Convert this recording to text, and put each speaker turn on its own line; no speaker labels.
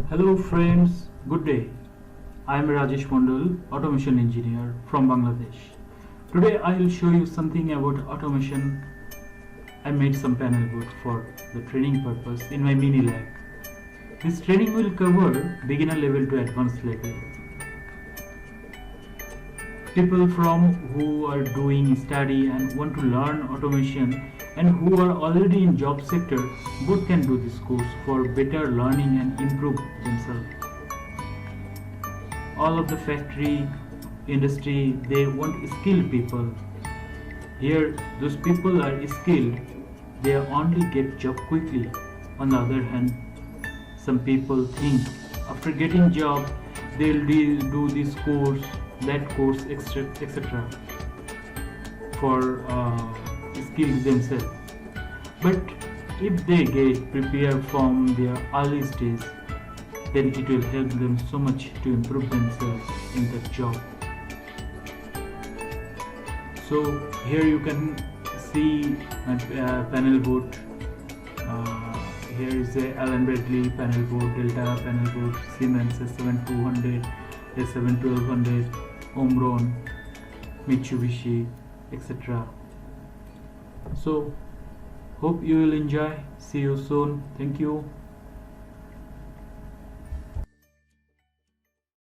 Hello friends, good day. I am Rajesh Mandal, automation engineer from Bangladesh. Today I will show you something about automation. I made some panel board for the training purpose in my mini lab. This training will cover beginner level to advanced level. People from who are doing study and want to learn automation and who are already in job sector both can do this course for better learning and improve themselves. All of the factory industry, they want skilled people. Here those people are skilled, they only get job quickly. On the other hand, some people think after getting job they'll do this course, that course, etc. for skills themselves. But if they get prepared from their early stage, then it will help them so much to improve themselves in that job. So here you can see my panel board. Here is a Allen Bradley panel board, Delta panel board, Siemens S7200, S71200, Omron, Mitsubishi, etc. So hope you will enjoy. See you soon. Thank you.